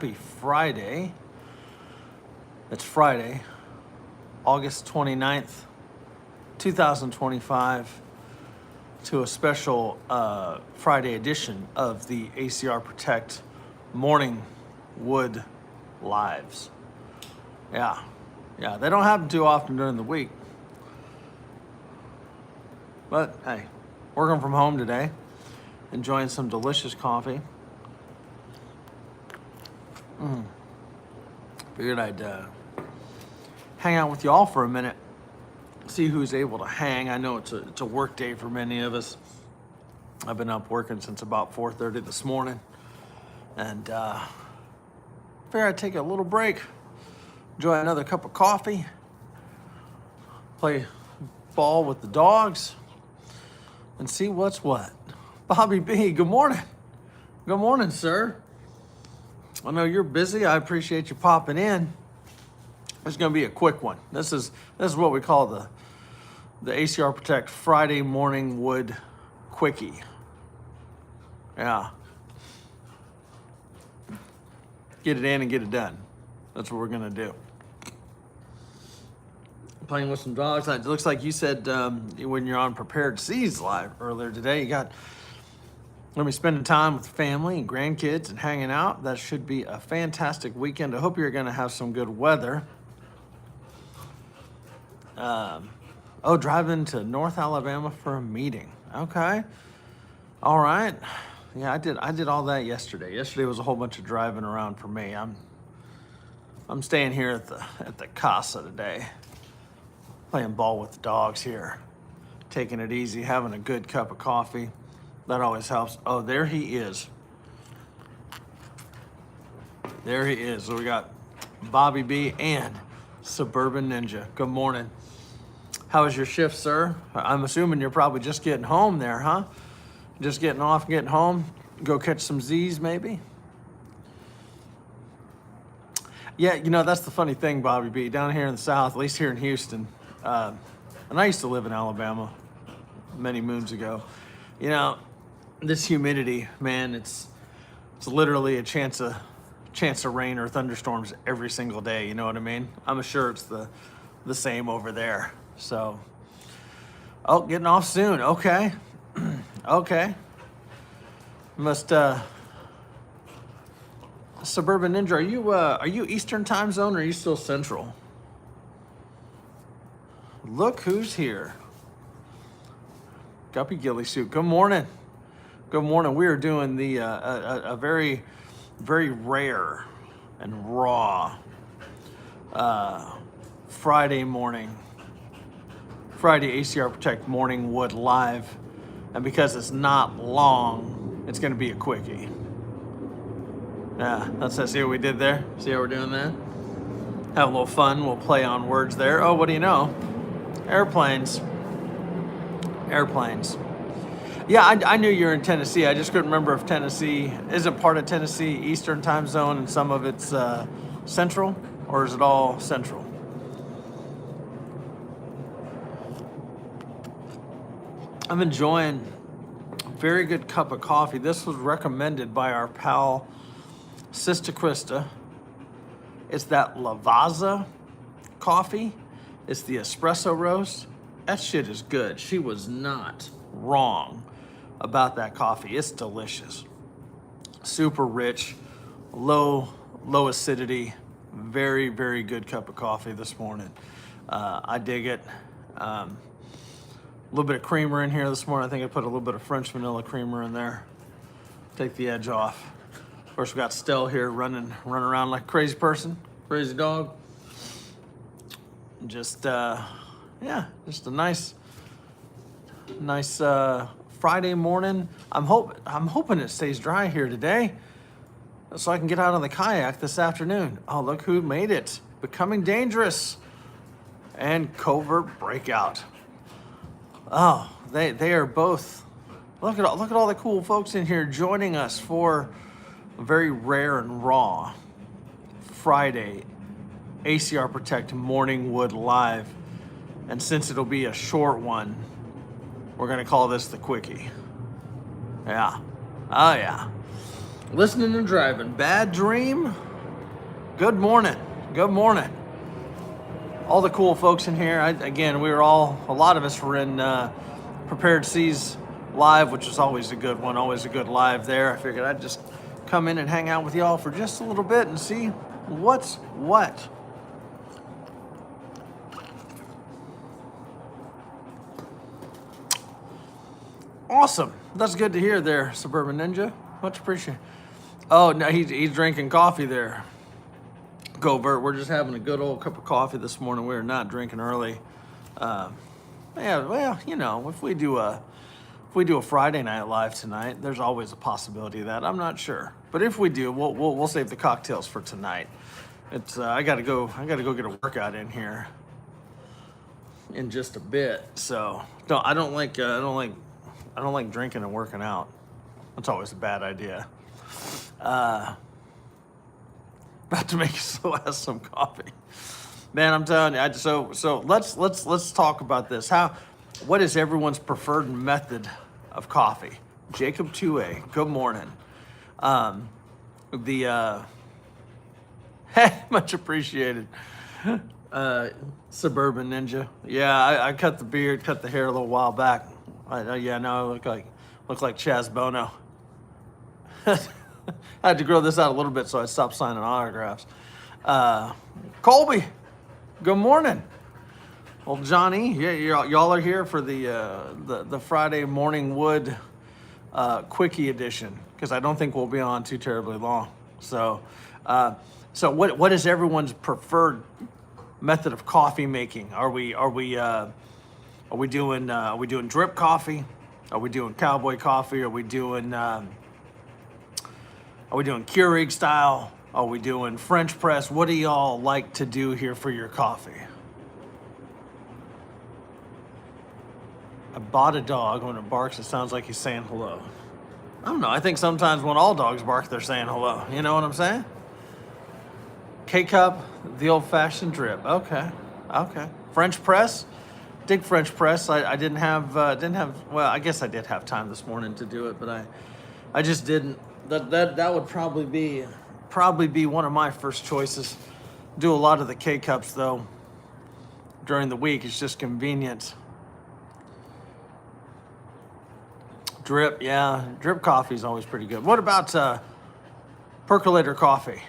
happy Friday. It's Friday, August 29th, 2025, to a special Friday edition of the ACR Protect Morning Wood Lives. Yeah, they don't happen too often during the week. But hey, working from home today, enjoying some delicious coffee. Figured I'd hang out with y'all for a minute, see who's able to hang. I know it's a work day for many of us. I've been up working since about 4:30 this morning, and figured I'd take a little break, enjoy another cup of coffee, play ball with the dogs, and see what's what. Bobby B, good morning. Good morning, sir. I know you're busy. I appreciate you popping in. It's going to be a quick one. This is what we call the ACR Protect Friday Morning Wood Quickie. Yeah. Get it in and get it done. That's what we're going to do. Playing with some dogs. It looks like you said when you're on Prepared Seas Live earlier today, you got going to be spending time with family and grandkids and hanging out. That should be a fantastic weekend. I hope you're going to have some good weather. Driving to North Alabama for a meeting. Okay. All right. Yeah, I did all that yesterday. Yesterday was a whole bunch of driving around for me. I'm staying here at the casa today. Playing ball with the dogs here. Taking it easy, having a good cup of coffee. That always helps. Oh, there he is. There he is. So we got Bobby B and Suburban Ninja. Good morning. How was your shift, sir? I'm assuming you're probably just getting home there, huh? Just getting off, getting home. Go catch some Z's, maybe? Yeah, that's the funny thing, Bobby B. Down here in the South, at least here in Houston, and I used to live in Alabama many moons ago. This humidity, man, it's literally a chance of rain or thunderstorms every single day. You know what I mean? I'm sure it's the same over there. So, getting off soon. Okay. Okay. Must Suburban Ninja, are you Eastern time zone or are you still Central? Look who's here. Guppy Gilly Suit. Good morning. Good morning. We are doing a very, very rare and raw Friday ACR Protect Morning Wood Live. And because it's not long, it's going to be a quickie. Yeah, see what we did there? See how we're doing that? Have a little fun. We'll play on words there. Oh, what do you know? Airplanes. Yeah, I knew you were in Tennessee. I just couldn't remember if Tennessee isn't part of Tennessee Eastern time zone and some of it's Central, or is it all Central? I'm enjoying a very good cup of coffee. This was recommended by our pal, Sister Krista. It's that Lavazza coffee. It's the espresso roast. That shit is good. She was not wrong about that coffee. It's delicious. Super rich, low acidity. Very, very good cup of coffee this morning. I dig it. A little bit of creamer in here this morning. I think I put a little bit of French vanilla creamer in there. Take the edge off. Of course, we got Stell here running around like a crazy person, crazy dog. Just a nice Friday morning. I'm hoping it stays dry here today, so I can get out on the kayak this afternoon. Oh, look who made it! Becoming Dangerous and Covert Breakout. Oh, they are both. Look at all the cool folks in here joining us for a very rare and raw Friday ACR Protect Morning Wood Live. And since it'll be a short one, we're gonna call this the Quickie. Yeah. Oh yeah. Listening and driving. Bad dream? Good morning. Good morning. All the cool folks in here. Again, a lot of us were in Prepared Seas live, which is always a good one, always a good live there. I figured I'd just come in and hang out with y'all for just a little bit and see what's what. Awesome. That's good to hear there, Suburban Ninja. Much appreciated. Oh, no, he's drinking coffee there. Go, Bert. We're just having a good old cup of coffee this morning. We're not drinking early. Yeah, well, if we do a Friday night live tonight, there's always a possibility of that. I'm not sure, but if we do, we'll save the cocktails for tonight. It's I gotta go get a workout in here in just a bit. So I don't like drinking and working out. That's always a bad idea. About to make a slow ass some coffee. Man, I'm telling you. So let's talk about this. What is everyone's preferred method of coffee? Jacob 2A, good morning. Much appreciated. Suburban Ninja. Yeah, I cut the beard, cut the hair a little while back. I look like Chaz Bono. I had to grow this out a little bit so I stopped signing autographs. Colby, good morning. Well, Johnny, yeah, y'all are here for the Friday Morning Wood Quickie edition, because I don't think we'll be on too terribly long. So what is everyone's preferred method of coffee making? Are we doing drip coffee? Are we doing cowboy coffee? Are we doing Keurig style? Are we doing French press? What do y'all like to do here for your coffee? I bought a dog. When it barks, it sounds like he's saying hello. I don't know. I think sometimes when all dogs bark, they're saying hello. You know what I'm saying? K-cup, the old-fashioned drip. Okay. French press. Dig French press. I didn't have. Well, I guess I did have time this morning to do it, but I just didn't. That would probably be one of my first choices. Do a lot of the K-cups though. During the week, it's just convenient. Drip, yeah. Drip coffee is always pretty good. What about percolator coffee?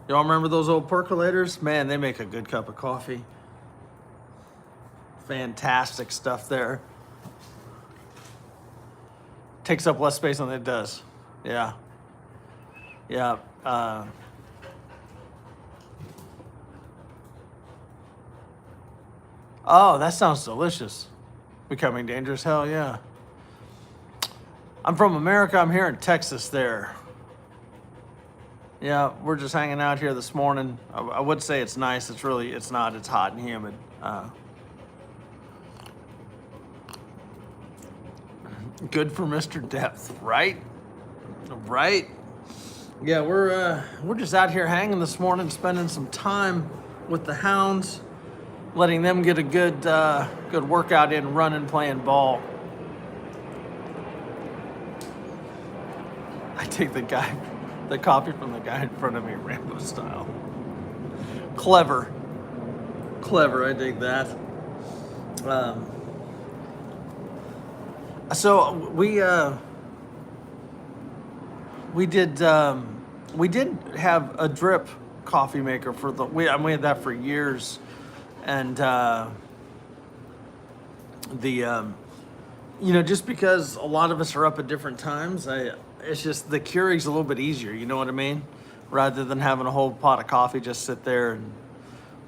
Y'all remember those old percolators? Man, they make a good cup of coffee. Fantastic stuff there. Takes up less space than it does. Yeah. Oh, that sounds delicious. Becoming dangerous, hell yeah. I'm from America. I'm here in Texas there. Yeah, we're just hanging out here this morning. I would say it's nice. It's not. It's hot and humid. Good for Mr. Depth, right? Right? Yeah, we're just out here hanging this morning, spending some time with the hounds, letting them get a good workout in, running, playing ball. I take the copy from the guy in front of me, Rambo style. Clever, I dig that. So we did have a drip coffee maker we had that for years, and just because a lot of us are up at different times, it's just the Keurig's a little bit easier, you know what I mean? Rather than having a whole pot of coffee just sit there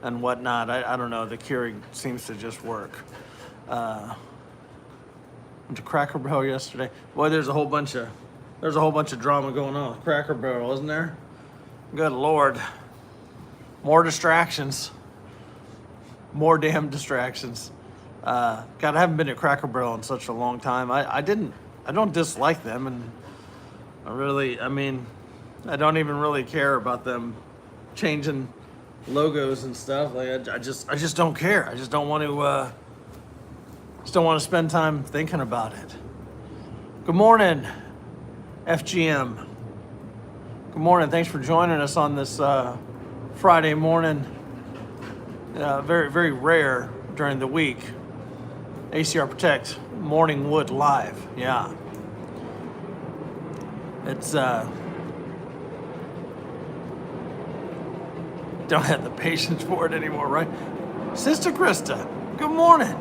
and whatnot. I don't know, the Keurig seems to just work. Went to Cracker Barrel yesterday. Boy, there's a whole bunch of drama going on with Cracker Barrel, isn't there? Good Lord. More distractions. More damn distractions. God, I haven't been at Cracker Barrel in such a long time. I don't dislike them, and I don't even really care about them changing logos and stuff. Like I just don't care. I just don't want to spend time thinking about it. Good morning, FGM. Good morning. Thanks for joining us on this Friday morning. Very, very rare during the week. ACR Protect Morning Wood Live. Yeah. It's, don't have the patience for it anymore, right? Sister Krista, good morning.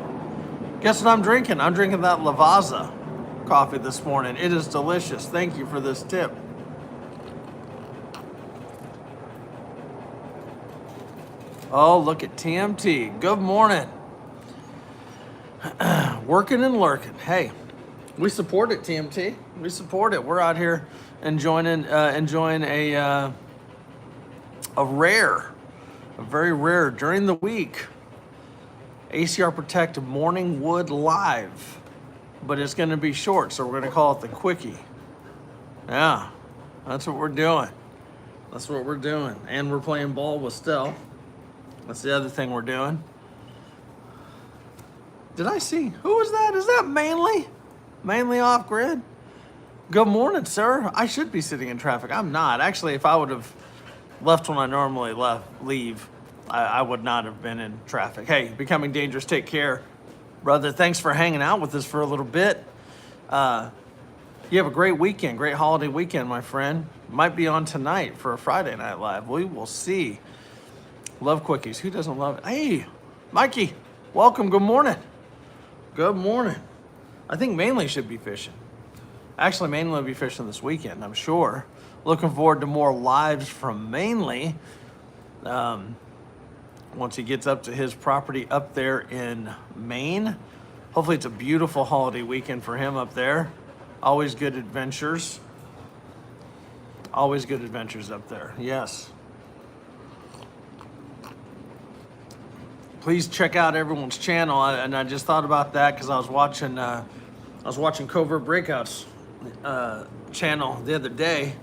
Guess what I'm drinking? I'm drinking that Lavazza coffee this morning. It is delicious. Thank you for this tip. Oh, look at TMT. Good morning. Working and lurking. Hey, we support it, TMT. We support it. We're out here enjoying a very rare during the week ACR Protect Morning Wood Live, but it's going to be short, so we're going to call it the Quickie. Yeah, that's what we're doing. That's what we're doing, and we're playing ball with Stell. That's the other thing we're doing. Did I see? Who was that? Is that Manly? Manly off grid? Good morning, sir. I should be sitting in traffic. I'm not. Actually, if I would have left when I normally leave, I would not have been in traffic. Hey, Becoming Dangerous, take care. Brother, thanks for hanging out with us for a little bit. You have a great weekend, great holiday weekend, my friend. Might be on tonight for a Friday Night Live. We will see. Love quickies. Who doesn't love it? Hey, Mikey, welcome. Good morning. Good morning. I think Manly should be fishing. Actually, Manly will be fishing this weekend, I'm sure. Looking forward to more lives from Manly. Once he gets up to his property up there in Maine. Hopefully it's a beautiful holiday weekend for him up there. Always good adventures. Always good adventures up there, yes. Please check out everyone's channel. And I just thought about that because I was watching Covert Breakouts channel the other day.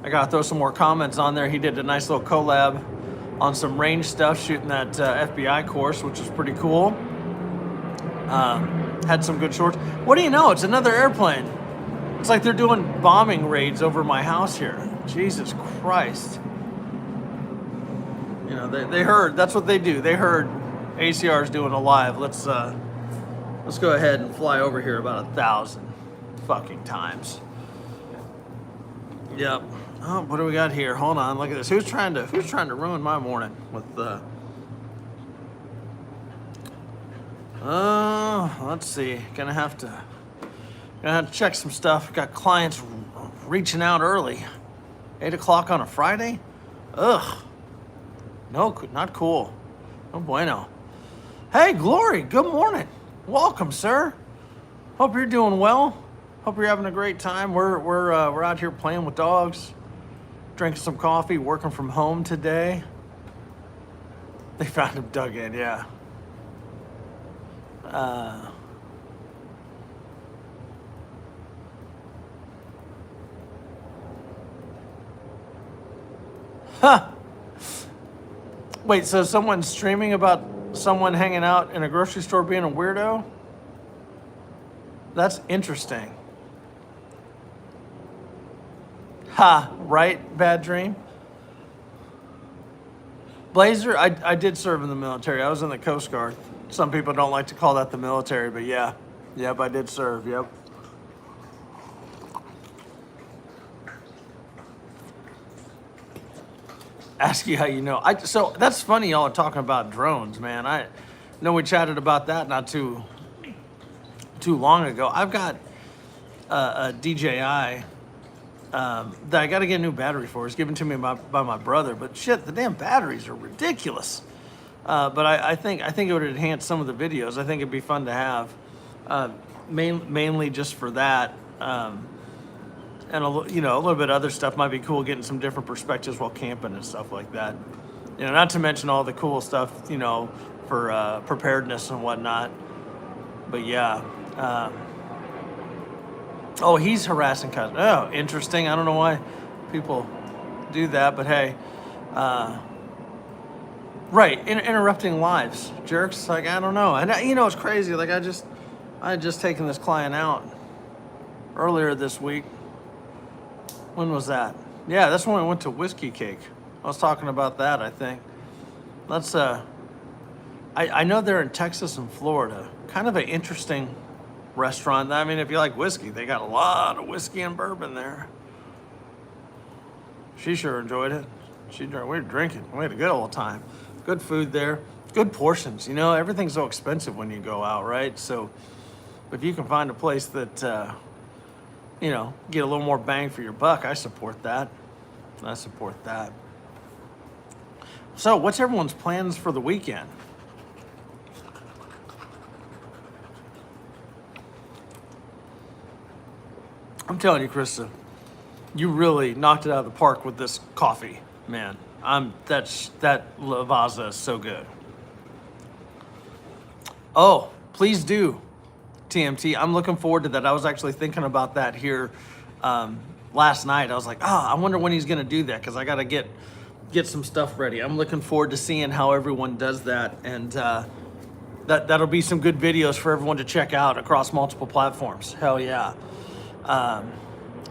I gotta throw some more comments on there. He did a nice little collab on some range stuff, shooting that FBI course, which was pretty cool. Had some good shorts. What do you know? It's another airplane. It's like they're doing bombing raids over my house here. Jesus Christ. You know, they heard. That's what they do. They heard ACR's doing a live. Let's go ahead and fly over here about 1,000 fucking times. Yep. Oh, what do we got here? Hold on, look at this. Who's trying to ruin my morning with let's see. Gonna have to check some stuff. Got clients reaching out early. 8 o'clock on a Friday? Ugh. No, not cool. No bueno. Hey, Glory, good morning. Welcome, sir. Hope you're doing well. Hope you're having a great time. We're out here playing with dogs, drinking some coffee, working from home today. They found him dug in, yeah. Huh. Wait, so someone's streaming about someone hanging out in a grocery store being a weirdo? That's interesting. Ha, right, bad dream? Blazer, I did serve in the military. I was in the Coast Guard. Some people don't like to call that the military, but yeah. Yep, I did serve, yep. Ask you how you know. So that's funny y'all are talking about drones, man. I know we chatted about that not too long ago. I've got a DJI that I got to get a new battery for. It's given to me by my brother, but shit, the damn batteries are ridiculous. But I think it would enhance some of the videos. I think it'd be fun to have, mainly just for that. And a little bit of other stuff might be cool, getting some different perspectives while camping and stuff like that. You know, not to mention all the cool stuff, for preparedness and whatnot. But yeah. Oh, he's harassing cousins. Oh, interesting. I don't know why people do that, but hey. Right, interrupting lives. Jerks, like, I don't know. And it's crazy. Like, I had just taken this client out earlier this week. When was that? Yeah, that's when we went to Whiskey Cake. I was talking about that, I think. Let's, I know they're in Texas and Florida. Kind of an interesting restaurant. I mean, if you like whiskey, they got a lot of whiskey and bourbon there. She sure enjoyed it. We were drinking. We had a good old time. Good food there. Good portions. You know, everything's so expensive when you go out, right? So if you can find a place that, you know, get a little more bang for your buck, I support that. I support that. So what's everyone's plans for the weekend? I'm telling you, Krista, you really knocked it out of the park with this coffee, man. That Lavazza is so good. Oh, please do, TMT. I'm looking forward to that. I was actually thinking about that here last night. I was like, I wonder when he's gonna do that, because I gotta get some stuff ready. I'm looking forward to seeing how everyone does that, and that'll be some good videos for everyone to check out across multiple platforms. Hell yeah.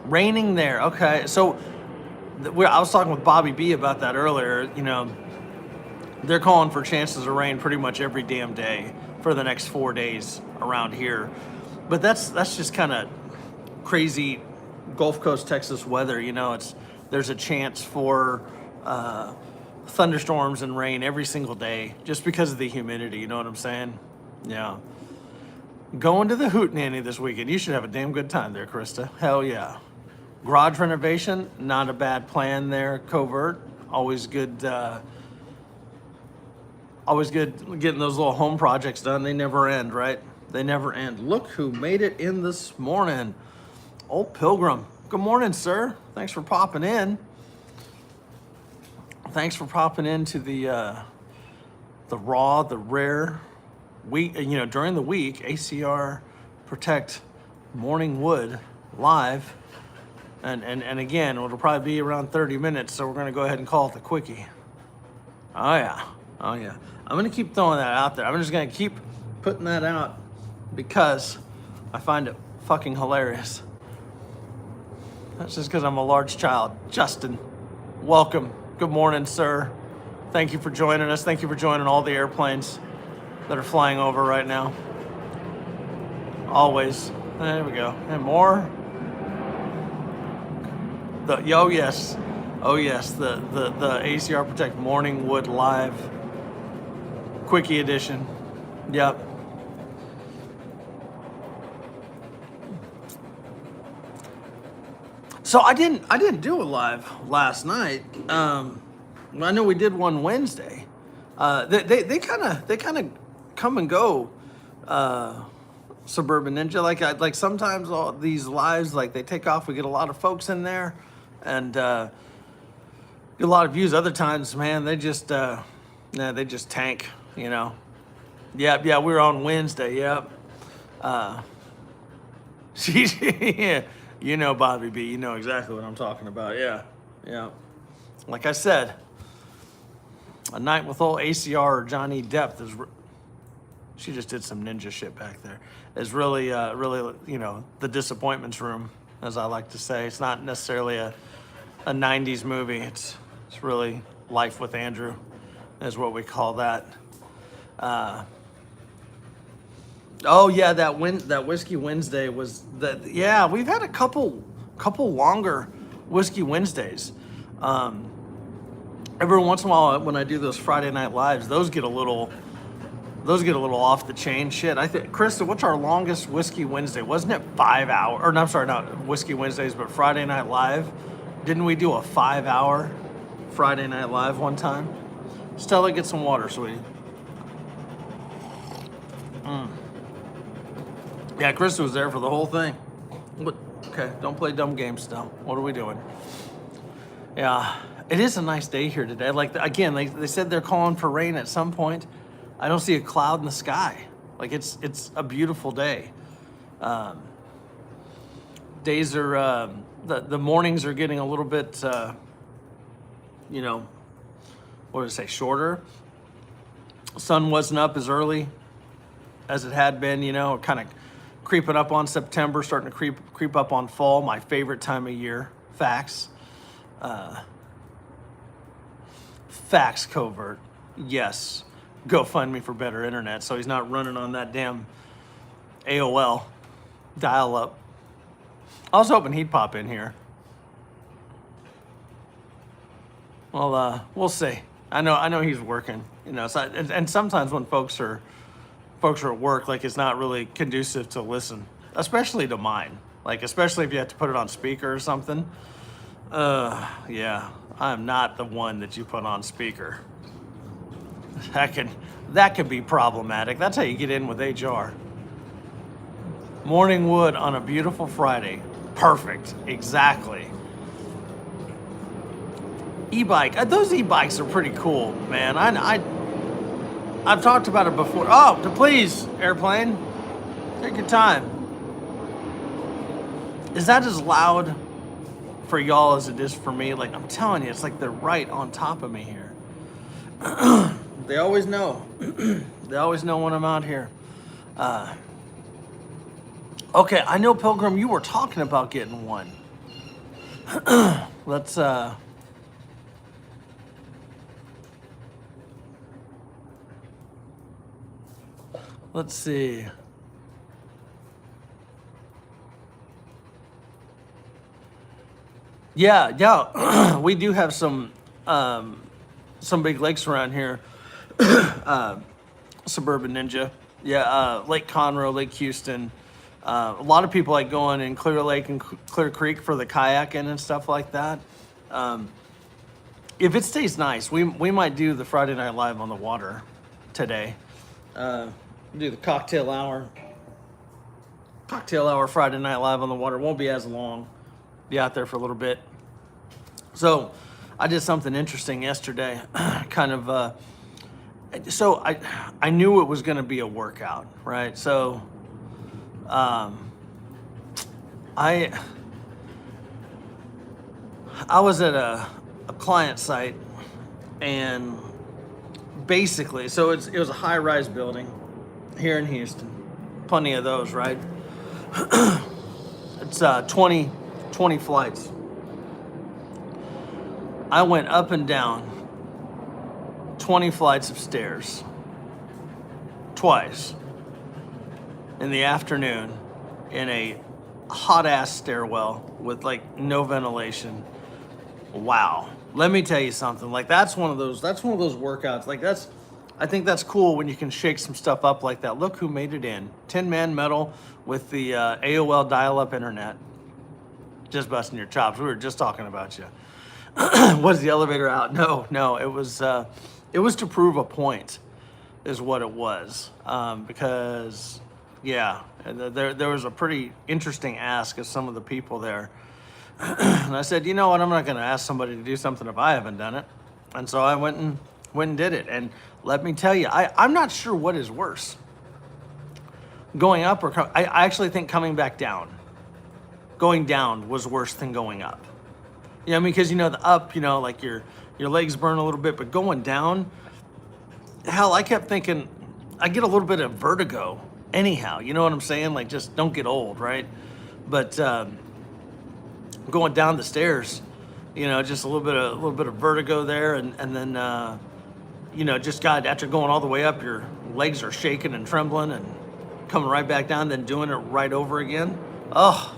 Raining there. Okay, so I was talking with Bobby B about that earlier. You know, they're calling for chances of rain pretty much every damn day for the next 4 days around here. But that's just kind of crazy Gulf Coast Texas weather. You know, there's a chance for thunderstorms and rain every single day just because of the humidity. You know what I'm saying? Yeah. Going to the Hootenanny this weekend. You should have a damn good time there, Krista. Hell yeah. Garage renovation, not a bad plan there. Covert, always good getting those little home projects done. They never end, right? They never end. Look who made it in this morning. Old Pilgrim. Good morning, sir. Thanks for popping in. Thanks for popping into the rare week, you know, during the week, ACR Protect Morning Wood live. And again, it'll probably be around 30 minutes, so we're gonna go ahead and call it the Quickie. Oh yeah. I'm gonna keep throwing that out there. I'm just gonna keep putting that out because I find it fucking hilarious. That's just because I'm a large child. Justin, welcome. Good morning, sir. Thank you for joining us. Thank you for joining all the airplanes that are flying over right now. Always. There we go. And more. Oh yes, the ACR Protect Morning Wood Live Quickie edition. Yep. So I didn't do a live last night. I know we did one Wednesday. They kind of come and go. Suburban Ninja, like sometimes all these lives, like they take off. We get a lot of folks in there, and get a lot of views. Other times, man, they just tank. You know. Yep. Yeah, we were on Wednesday. Yep. Yeah, you know Bobby B. You know exactly what I'm talking about. Yeah. Like I said, a night with old ACR or Johnny Depp is. She just did some ninja shit back there. Is really, you know, the disappointments room, as I like to say. It's not necessarily a 90s movie. It's really Life with Andrew, is what we call that. Oh yeah, that Whiskey Wednesday was that. Yeah, we've had a couple longer Whiskey Wednesdays. Every once in a while, when I do those Friday night lives, those get a little off the chain shit. I think, Krista, what's our longest Whiskey Wednesday? Wasn't it 5 hours? Or no, I'm sorry, not Whiskey Wednesdays, but Friday Night Live. Didn't we do a 5-hour Friday Night Live one time? Stella, get some water, sweetie. Yeah, Krista was there for the whole thing. What? Okay, don't play dumb games, Stella. What are we doing? Yeah, it is a nice day here today. Like, again, they said they're calling for rain at some point. I don't see a cloud in the sky. Like, it's a beautiful day. Days are, the mornings are getting a little bit, you know, what did I say, shorter. Sun wasn't up as early as it had been, you know, kind of creeping up on September, starting to creep up on fall, my favorite time of year. Facts. Fax covert. Yes. Go find me for better internet so he's not running on that damn AOL dial up. I was hoping he'd pop in here. Well, we'll see. I know he's working, you know. So, and sometimes when folks are at work, like it's not really conducive to listen, especially to mine. Like especially if you have to put it on speaker or something. Yeah, I'm not the one that you put on speaker. That can be problematic. That's how you get in with HR. Morning wood on a beautiful Friday. Perfect. Exactly. E-bike. Those e-bikes are pretty cool, man. I've talked about it before. Oh, please, airplane, take your time. Is that as loud for y'all as it is for me? Like I'm telling you, it's like they're right on top of me here. They always know. They always know when I'm out here. Okay, I know Pilgrim, you were talking about getting one. Let's see. Yeah. We do have some big lakes around here. Suburban Ninja. Yeah, Lake Conroe, Lake Houston. A lot of people like going in Clear Lake and Clear Creek for the kayaking and stuff like that. If it stays nice, we might do the Friday Night Live on the water today. Do the cocktail hour. Cocktail hour Friday Night Live on the water. Won't be as long. Be out there for a little bit. So I did something interesting yesterday. So I knew it was going to be a workout, right? So I was at a client site, and basically, so it was a high-rise building here in Houston. Plenty of those, right? It's 20 flights. I went up and down 20 flights of stairs twice in the afternoon in a hot ass stairwell with like no ventilation. Wow. Let me tell you something. Like that's one of those workouts. Like I think that's cool when you can shake some stuff up like that. Look who made it in. Tin Man Metal with the AOL dial-up internet. Just busting your chops. We were just talking about you. Was the elevator out? No. It was to prove a point, is what it was. Because yeah, there was a pretty interesting ask of some of the people there, and I said, you know what? I'm not going to ask somebody to do something if I haven't done it. And so I went and did it. And let me tell you, I'm not sure what is worse, going up or I actually think coming back down. Going down was worse than going up. You know, I mean, because, you know, the up, you know, like your legs burn a little bit, but going down, hell, I kept thinking, I get a little bit of vertigo anyhow, you know what I'm saying? Like, just don't get old, right? But going down the stairs, you know, just a little bit of vertigo there, and then, you know, just after going all the way up, your legs are shaking and trembling, and coming right back down, then doing it right over again. Oh.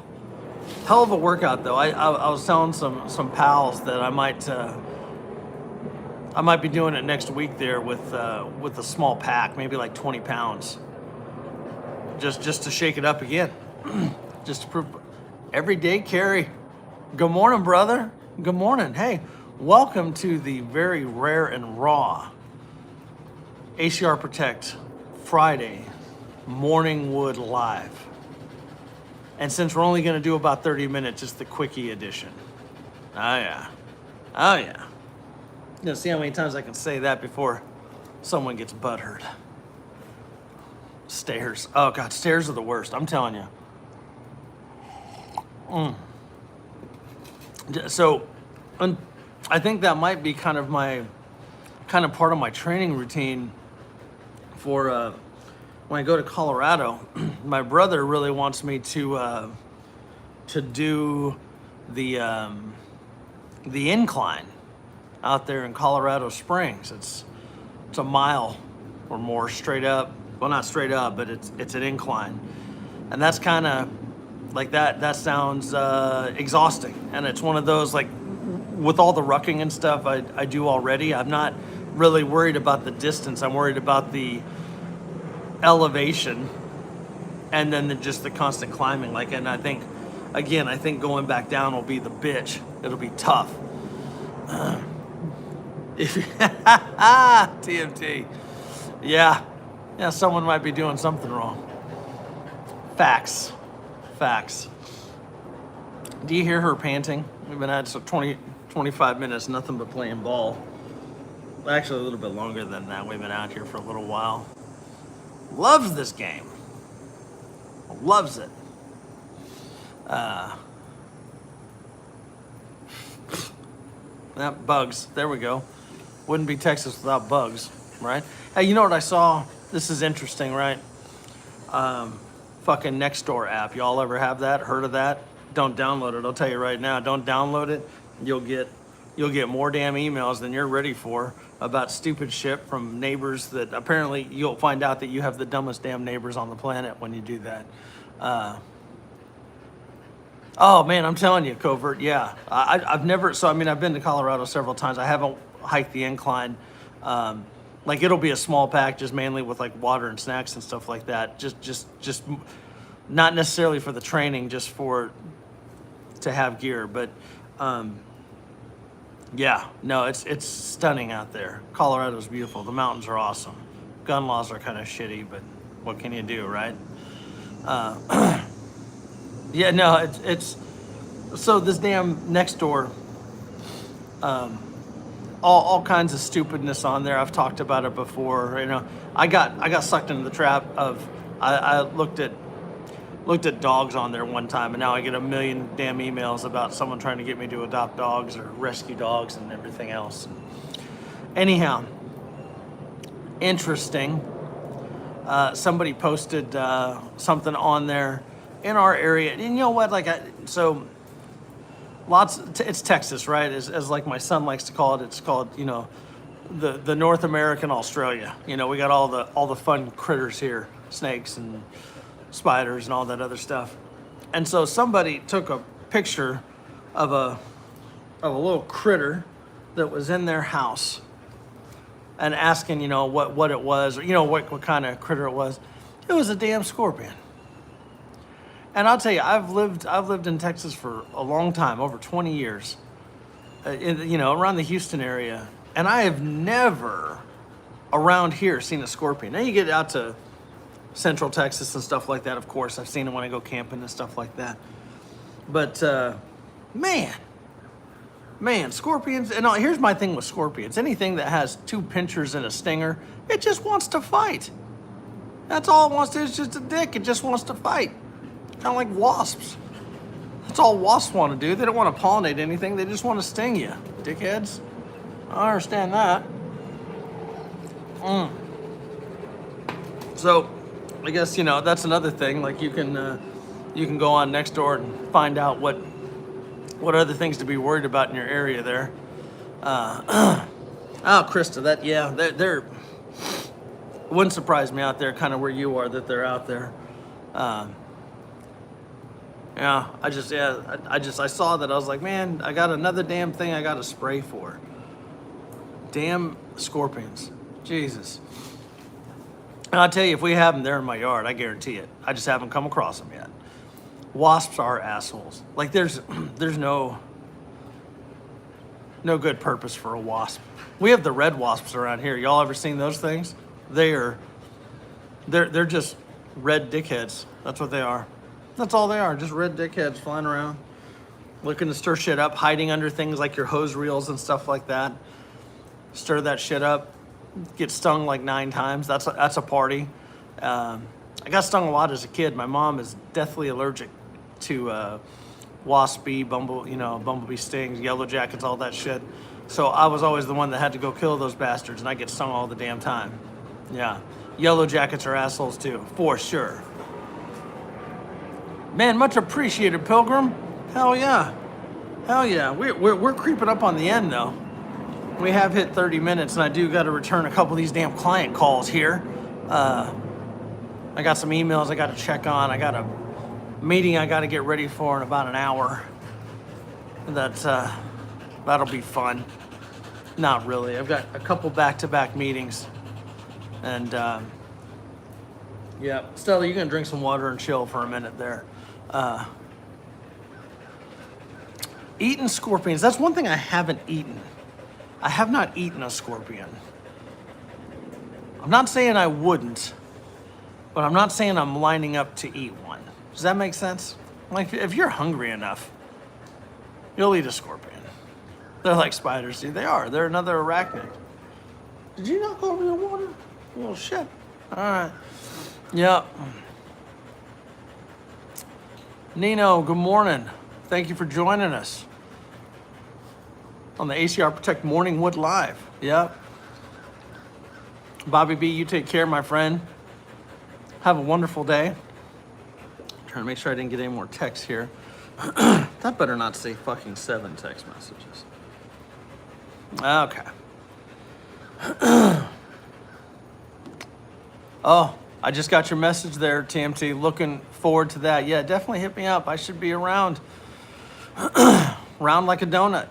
Hell of a workout, though. I was telling some pals that I might be doing it next week there with a small pack, maybe like 20 pounds, just to shake it up again, just to prove. Everyday carry. Good morning, brother. Good morning. Hey, welcome to the very rare and raw ACR Protect Friday Morning Wood Live. And since we're only going to do about 30 minutes, it's the Quickie edition. Oh, yeah. You know, see how many times I can say that before someone gets butthurt. Stairs. Oh, God, stairs are the worst. I'm telling you. So, I think that might be kind of part of my training routine for when I go to Colorado. My brother really wants me to do the incline out there in Colorado Springs. It's a mile or more straight up. Well, not straight up, but it's an incline, and that's kind of like that sounds exhausting. And it's one of those, like, with all the rucking and stuff I do already, I'm not really worried about the distance. I'm worried about the elevation, and then just the constant climbing. Like, and I think going back down will be the bitch. It'll be tough. If TMT, yeah, someone might be doing something wrong. Facts. Do you hear her panting? We've been at 25 minutes, nothing but playing ball. Actually, a little bit longer than that. We've been out here for a little while. Loves this game. Loves it. Bugs. There we go. Wouldn't be Texas without bugs, right? Hey, you know what I saw? This is interesting, right? Fucking Nextdoor app. Y'all ever have that? Heard of that? Don't download it. I'll tell you right now. Don't download it. You'll get more damn emails than you're ready for about stupid shit from neighbors that apparently you'll find out that you have the dumbest damn neighbors on the planet when you do that. Oh man, I'm telling you, Covert. Yeah, I've never. So I mean, I've been to Colorado several times. I haven't hiked the incline. Like, it'll be a small pack, just mainly with like water and snacks and stuff like that. Just not necessarily for the training, just to have gear. But yeah, no, it's stunning out there. Colorado's beautiful. The mountains are awesome. Gun laws are kind of shitty, but what can you do, right? Yeah, no, it's so this damn Nextdoor, all kinds of stupidness on there. I've talked about it before. You know, I got sucked into the trap of I looked at dogs on there one time, and now I get a million damn emails about someone trying to get me to adopt dogs or rescue dogs and everything else. Anyhow, interesting. Somebody posted something on there in our area, and you know what? Like, it's Texas, right? As like my son likes to call it. It's called, you know, the North American Australia. You know, we got all the fun critters here, snakes and spiders and all that other stuff. And so somebody took a picture of a little critter that was in their house, and asking, you know, what it was, or, you know, what kind of critter it was. It was a damn scorpion. And I'll tell you, I've lived in Texas for a long time, over 20 years, you know, around the Houston area, and I have never around here seen a scorpion. Now you get out to Central Texas and stuff like that, of course. I've seen them when I go camping and stuff like that. But man, scorpions. And here's my thing with scorpions: anything that has two pinchers and a stinger, it just wants to fight. That's all it wants to do. It's just a dick. It just wants to fight. Kind of like wasps. That's all wasps want to do. They don't want to pollinate anything. They just want to sting you, dickheads. I understand that. So, I guess, you know, that's another thing. Like, you can go on Nextdoor and find out what other things to be worried about in your area there. Oh, Krista, they're wouldn't surprise me out there, kind of where you are, that they're out there. Yeah, I saw that. I was like, man, I got another damn thing I got to spray for. Damn scorpions. Jesus. And I'll tell you, if we have them there in my yard, I guarantee it. I just haven't come across them yet. Wasps are assholes. Like, there's no good purpose for a wasp. We have the red wasps around here. Y'all ever seen those things? They're just red dickheads. That's what they are. That's all they are, just red dickheads flying around, looking to stir shit up, hiding under things like your hose reels and stuff like that. Stir that shit up, get stung like 9 times. That's a party. I got stung a lot as a kid. My mom is deathly allergic to bumblebee stings, yellow jackets, all that shit. So I was always the one that had to go kill those bastards, and I get stung all the damn time. Yeah, yellow jackets are assholes too, for sure. Man, much appreciated, Pilgrim. Hell yeah. We're creeping up on the end though. we have hit 30 minutes, and I do got to return a couple of these damn client calls here. I got some emails I got to check on. I got a meeting I got to get ready for in about an hour. That'll be fun. Not really. I've got a couple back-to-back meetings, and yeah, Stella, you can drink some water and chill for a minute there. Eaten scorpions. That's one thing I haven't eaten. I have not eaten a scorpion. I'm not saying I wouldn't, but I'm not saying I'm lining up to eat one. Does that make sense? Like, if you're hungry enough, you'll eat a scorpion. They're like spiders. See, they are. They're another arachnid. Did you knock over your water? Oh, shit. All right. Yep. Nino, good morning. Thank you for joining us on the ACR Protect Morning Wood Live. Yep. Bobby B, you take care, my friend. Have a wonderful day. Trying to make sure I didn't get any more texts here. That better not say fucking 7 text messages. Okay. Oh, I just got your message there, TMT. Looking forward to that. Yeah, definitely hit me up. I should be around. Round like a donut.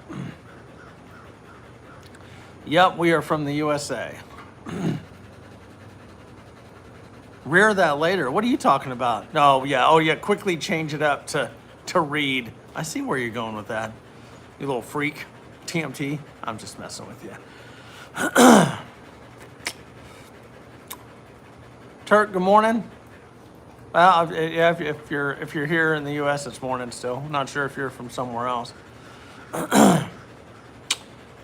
Yep, we are from the USA. Rear that later. What are you talking about? Oh yeah, quickly change it up to read. I see where you're going with that. You little freak. TMT. I'm just messing with you. Turk, good morning. Well, yeah, if you're here in the U.S., it's morning still. I'm not sure if you're from somewhere else.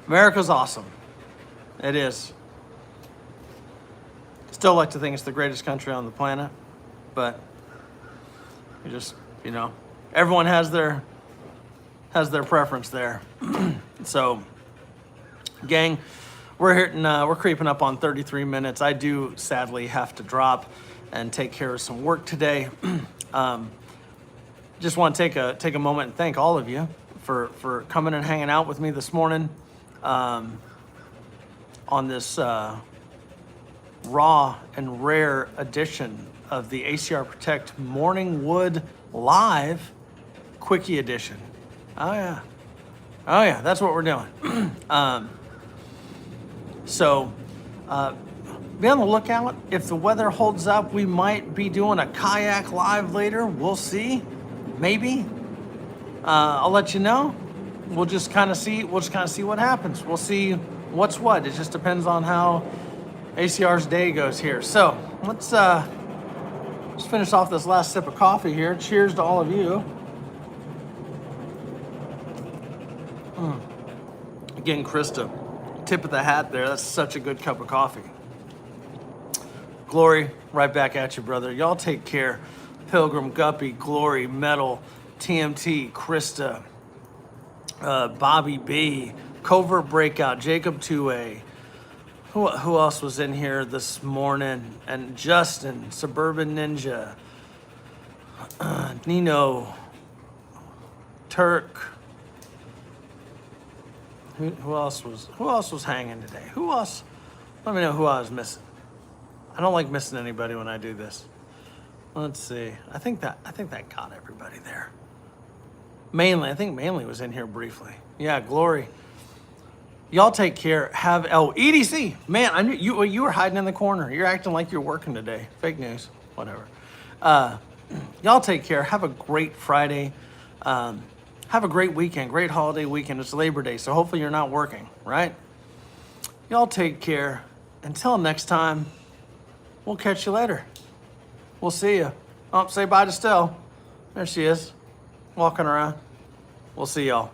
America's awesome. It is. Still like to think it's the greatest country on the planet, but you just, everyone has their preference there. So, gang, we're creeping up on 33 minutes. I do sadly have to drop and take care of some work today. Just want to take a moment and thank all of you for coming and hanging out with me this morning on this raw and rare edition of the ACR Protect Morning Wood Live Quickie edition. Oh yeah, that's what we're doing. So be on the lookout. If the weather holds up, we might be doing a kayak live later. We'll see. Maybe. I'll let you know. We'll just kind of see what happens. We'll see what's what. It just depends on how ACR's day goes here. So let's finish off this last sip of coffee here. Cheers to all of you. Again, Krista, tip of the hat there. That's such a good cup of coffee. Glory, right back at you, brother. Y'all take care. Pilgrim, Guppy, Glory, Metal, TMT, Krista, Bobby B, Covert Breakout, Jacob 2A. Who else was in here this morning? And Justin, Suburban Ninja, Nino, Turk. Who else was hanging today? Who else? Let me know who I was missing. I don't like missing anybody when I do this. Let's see. I think that got everybody there. I think Manly was in here briefly. Yeah, Glory. Y'all take care. EDC. Man, I knew you were hiding in the corner. You're acting like you're working today. Fake news. Whatever. Y'all take care. Have a great Friday. Have a great weekend. Great holiday weekend. It's Labor Day, so hopefully you're not working, right? Y'all take care. Until next time, we'll catch you later. We'll see you. Oh, say bye to Stell. There she is, walking around. We'll see y'all.